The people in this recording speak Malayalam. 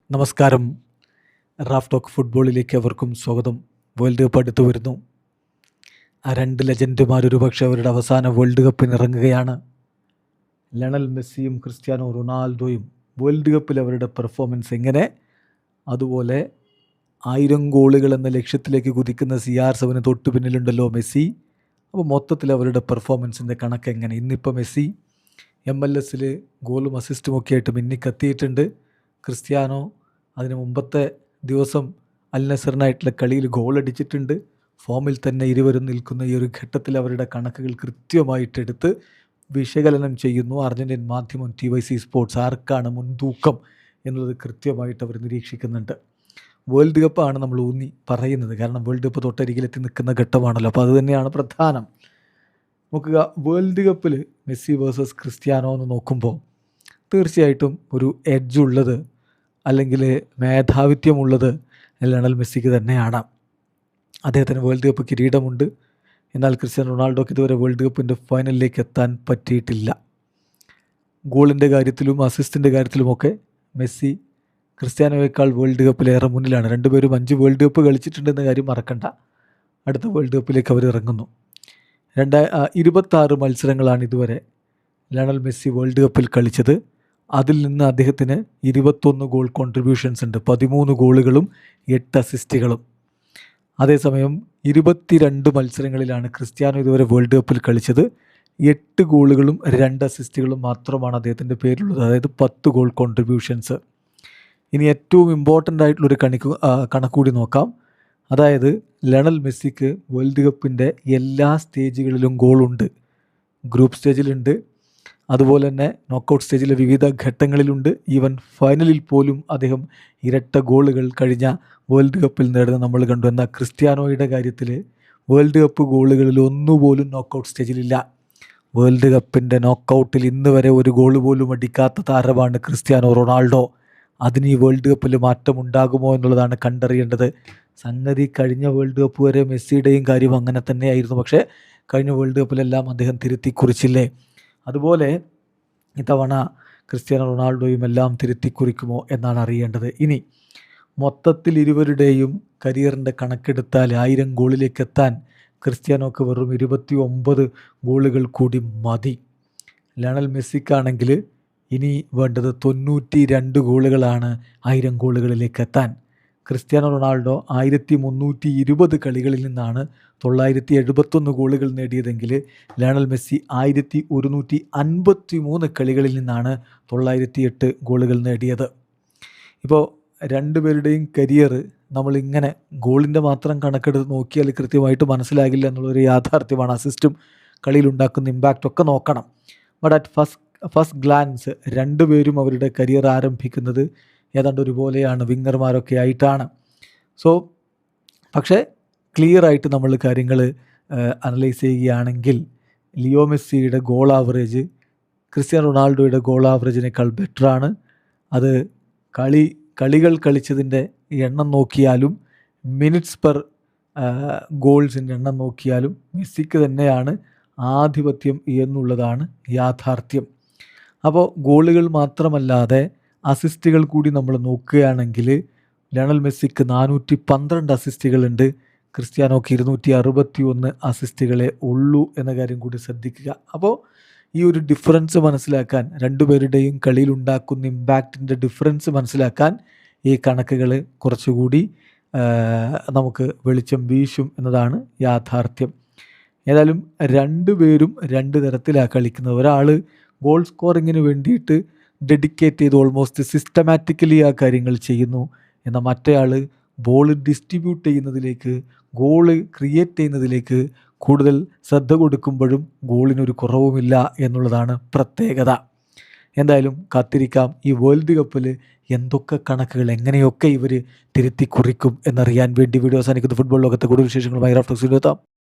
നമസ്കാരം. റാഫ് ടോക്ക് ഫുട്ബോളിലേക്ക് അവർക്കും സ്വാഗതം. വേൾഡ് കപ്പ് അടുത്തു വരുന്നു. ആ രണ്ട് ലെജൻഡുമാർ ഒരുപക്ഷെ അവരുടെ അവസാന വേൾഡ് കപ്പിന് ഇറങ്ങുകയാണ്. ലയണൽ മെസ്സിയും ക്രിസ്ത്യാനോ റൊണാൾഡോയും വേൾഡ് കപ്പിൽ അവരുടെ പെർഫോമൻസ് എങ്ങനെ, അതുപോലെ 1000 ഗോളുകൾ എന്ന ലക്ഷ്യത്തിലേക്ക് കുതിക്കുന്ന CR7 തൊട്ടു പിന്നിലുണ്ടല്ലോ മെസ്സി. അപ്പോൾ മൊത്തത്തിൽ അവരുടെ പെർഫോമൻസിൻ്റെ കണക്ക് എങ്ങനെ? ഇന്നിപ്പോൾ മെസ്സി MLS ഗോളും അസിസ്റ്റും ഒക്കെ ആയിട്ട് മിന്നിക്കത്തിയിട്ടുണ്ട്. ക്രിസ്ത്യാനോ അതിന് മുമ്പത്തെ ദിവസം അൽ നസറിനായിട്ടുള്ള കളിയിൽ ഗോളടിച്ചിട്ടുണ്ട്. ഫോമിൽ തന്നെ ഇരുവരും നിൽക്കുന്ന ഈ ഒരു ഘട്ടത്തിൽ അവരുടെ കണക്കുകൾ കൃത്യമായിട്ടെടുത്ത് വിശകലനം ചെയ്യുന്നു അർജൻറ്റീൻ മാധ്യമം TYC സ്പോർട്സ്. ആർക്കാണ് മുൻതൂക്കം എന്നുള്ളത് കൃത്യമായിട്ട് അവർ നിരീക്ഷിക്കുന്നുണ്ട്. വേൾഡ് കപ്പാണ് നമ്മൾ ഊന്നി പറയുന്നത്, കാരണം വേൾഡ് കപ്പ് തൊട്ടരികിലെത്തി നിൽക്കുന്ന ഘട്ടമാണല്ലോ. അപ്പോൾ അതുതന്നെയാണ് പ്രധാനം. നോക്കുക, വേൾഡ് കപ്പിൽ മെസ്സി വേഴ്സസ് ക്രിസ്ത്യാനോ എന്ന് നോക്കുമ്പോൾ തീർച്ചയായിട്ടും ഒരു എഡ്ജുള്ളത് അല്ലെങ്കിൽ മേധാവിത്വമുള്ളത് ലയണൽ മെസ്സിക്ക് തന്നെയാണ്. അദ്ദേഹത്തിന് വേൾഡ് കപ്പ് കിരീടമുണ്ട്. എന്നാൽ ക്രിസ്ത്യാനോ റൊണാൾഡോക്ക് ഇതുവരെ വേൾഡ് കപ്പിൻ്റെ ഫൈനലിലേക്ക് എത്താൻ പറ്റിയിട്ടില്ല. ഗോളിൻ്റെ കാര്യത്തിലും അസിസ്റ്റിൻ്റെ കാര്യത്തിലുമൊക്കെ മെസ്സി ക്രിസ്ത്യാനോയേക്കാൾ വേൾഡ് കപ്പിലേറെ മുന്നിലാണ്. രണ്ടുപേരും 5 വേൾഡ് കപ്പ് കളിച്ചിട്ടുണ്ടെന്ന കാര്യം മറക്കണ്ട. അടുത്ത വേൾഡ് കപ്പിലേക്ക് അവർ ഇറങ്ങുന്നു. 26 മത്സരങ്ങളാണ് ഇതുവരെ ലയണൽ മെസ്സി വേൾഡ് കപ്പിൽ കളിച്ചത്. അതിൽ നിന്ന് അദ്ദേഹത്തിന് 21 ഗോൾ കോൺട്രിബ്യൂഷൻസ് ഉണ്ട്, 13 ഗോളുകളും 8 അസിസ്റ്റുകളും. അതേസമയം 22 മത്സരങ്ങളിലാണ് ക്രിസ്ത്യാനോ ഇതുവരെ വേൾഡ് കപ്പിൽ കളിച്ചത്. 8 ഗോളുകളും 2 അസിസ്റ്റുകളും മാത്രമാണ് അദ്ദേഹത്തിൻ്റെ പേരിലുള്ളത്, അതായത് 10 ഗോൾ കോൺട്രിബ്യൂഷൻസ്. ഇനി ഏറ്റവും ഇമ്പോർട്ടൻ്റ് ആയിട്ടുള്ളൊരു കണക്കുകൂടി നോക്കാം. അതായത് ലയണൽ മെസ്സിക്ക് വേൾഡ് കപ്പിൻ്റെ എല്ലാ സ്റ്റേജുകളിലും ഗോളുണ്ട്. ഗ്രൂപ്പ് സ്റ്റേജിലുണ്ട്, അതുപോലെ തന്നെ നോക്കൗട്ട് സ്റ്റേജിലെ വിവിധ ഘട്ടങ്ങളിലുണ്ട്. ഈവൻ ഫൈനലിൽ പോലും അദ്ദേഹം ഇരട്ട ഗോളുകൾ കഴിഞ്ഞ വേൾഡ് കപ്പിൽ നേടുന്നത് നമ്മൾ കണ്ടു. എന്നാൽ ക്രിസ്ത്യാനോയുടെ കാര്യത്തിൽ വേൾഡ് കപ്പ് ഗോളുകളിൽ ഒന്നുപോലും നോക്കൗട്ട് സ്റ്റേജിലില്ല. വേൾഡ് കപ്പിൻ്റെ നോക്കൗട്ടിൽ ഇന്ന് വരെ ഒരു ഗോൾ പോലും അടിക്കാത്ത താരമാണ് ക്രിസ്ത്യാനോ റൊണാൾഡോ. അതിന് ഈ വേൾഡ് കപ്പിൽ മാറ്റമുണ്ടാകുമോ എന്നുള്ളതാണ് കണ്ടറിയേണ്ടത്. സംഗതി കഴിഞ്ഞ വേൾഡ് കപ്പ് വരെ മെസ്സിയുടെയും കാര്യം അങ്ങനെ തന്നെയായിരുന്നു. പക്ഷേ കഴിഞ്ഞ വേൾഡ് കപ്പിലെല്ലാം അദ്ദേഹം തിരുത്തി കുറിച്ചില്ലേ. അതുപോലെ ഇത്തവണ ക്രിസ്ത്യാനോ റൊണാൾഡോയും എല്ലാം തിരുത്തി കുറിക്കുമോ എന്നാണ് അറിയേണ്ടത്. ഇനി മൊത്തത്തിൽ ഇരുവരുടെയും കരിയറിൻ്റെ കണക്കെടുത്താൽ 1000 ഗോളിലേക്ക് എത്താൻ ക്രിസ്ത്യാനോക്ക് വെറും 29 ഗോളുകൾ കൂടി മതി. ലയണൽ മെസ്സിക്കാണെങ്കിൽ ഇനി വേണ്ടത് 92 ഗോളുകളാണ് 1000 ഗോളുകളിലേക്ക് എത്താൻ. ക്രിസ്ത്യാനോ റൊണാൾഡോ 1320 കളികളിൽ നിന്നാണ് 971 ഗോളുകൾ നേടിയതെങ്കിൽ ലയണൽ മെസ്സി 1153 കളികളിൽ നിന്നാണ് 908 ഗോളുകൾ നേടിയത്. ഇപ്പോൾ രണ്ടുപേരുടെയും കരിയർ നമ്മളിങ്ങനെ ഗോളിൻ്റെ മാത്രം കണക്കെടുത്ത് നോക്കിയാൽ കൃത്യമായിട്ട് മനസ്സിലാകില്ല എന്നുള്ളൊരു യാഥാർത്ഥ്യമാണ്. അസിസ്റ്റും കളിയിലുണ്ടാക്കുന്ന ഇമ്പാക്റ്റൊക്കെ നോക്കണം. ബട്ട് അറ്റ് ഫസ്റ്റ് ഗ്ലാൻസ് രണ്ടുപേരും അവരുടെ കരിയർ ആരംഭിക്കുന്നത് ഏതാണ്ട് ഒരുപോലെയാണ്, വിങ്ങർമാരൊക്കെ ആയിട്ടാണ്. സോ പക്ഷേ ക്ലിയറായിട്ട് നമ്മൾ കാര്യങ്ങൾ അനലൈസ് ചെയ്യുകയാണെങ്കിൽ ലിയോ മെസ്സിയുടെ ഗോൾ ആവറേജ് ക്രിസ്ത്യാനോ റൊണാൾഡോയുടെ ഗോൾ ആവറേജിനേക്കാൾ ബെറ്ററാണ്. അത് കളികൾ കളിച്ചതിൻ്റെ എണ്ണം നോക്കിയാലും മിനിറ്റ്സ് പെർ ഗോൾസിൻ്റെ എണ്ണം നോക്കിയാലും മെസ്സിക്ക് തന്നെയാണ് ആധിപത്യം എന്നുള്ളതാണ് യാഥാർത്ഥ്യം. അപ്പോൾ ഗോളുകൾ മാത്രമല്ലാതെ അസിസ്റ്റുകൾ കൂടി നമ്മൾ നോക്കുകയാണെങ്കിൽ ലയണൽ മെസ്സിക്ക് 412 അസിസ്റ്റുകളുണ്ട്, ക്രിസ്ത്യാനോക്ക് 261 അസിസ്റ്റുകളെ ഉള്ളൂ എന്ന കാര്യം കൂടി ശ്രദ്ധിക്കുക. അപ്പോൾ ഈ ഒരു ഡിഫറൻസ് മനസ്സിലാക്കാൻ, രണ്ടുപേരുടെയും കളിയിലുണ്ടാക്കുന്ന ഇമ്പാക്റ്റിൻ്റെ ഡിഫറൻസ് മനസ്സിലാക്കാൻ ഈ കണക്കുകൾ കുറച്ചുകൂടി നമുക്ക് വെളിച്ചം വീശും എന്നതാണ് യാഥാർത്ഥ്യം. ഏതായാലും രണ്ടുപേരും 2 തരത്തിലാണ് കളിക്കുന്നത്. ഒരാൾ ഗോൾ സ്കോറിങ്ങിന് വേണ്ടിയിട്ട് ഡെഡിക്കേറ്റ് ചെയ്ത് ഓൾമോസ്റ്റ് സിസ്റ്റമാറ്റിക്കലി ആ കാര്യങ്ങൾ ചെയ്യുന്നു. എന്നാൽ മറ്റേയാൾ ബോൾ ഡിസ്ട്രിബ്യൂട്ട് ചെയ്യുന്നതിലേക്ക്, ഗോള് ക്രിയേറ്റ് ചെയ്യുന്നതിലേക്ക് കൂടുതൽ ശ്രദ്ധ കൊടുക്കുമ്പോഴും ഗോളിനൊരു കുറവുമില്ല എന്നുള്ളതാണ് പ്രത്യേകത. എന്തായാലും കാത്തിരിക്കാം ഈ വേൾഡ് കപ്പിൽ എന്തൊക്കെ കണക്കുകൾ, എങ്ങനെയൊക്കെ ഇവർ തിരുത്തി കുറിക്കും എന്നറിയാൻ വേണ്ടി. വീഡിയോ അവസാനിക്കുന്ന ഫുട്ബോൾ ലോകത്തെ കൂടുതൽ വിശേഷങ്ങളുമായി റാഫ് ടോക്സിൽ എത്താം.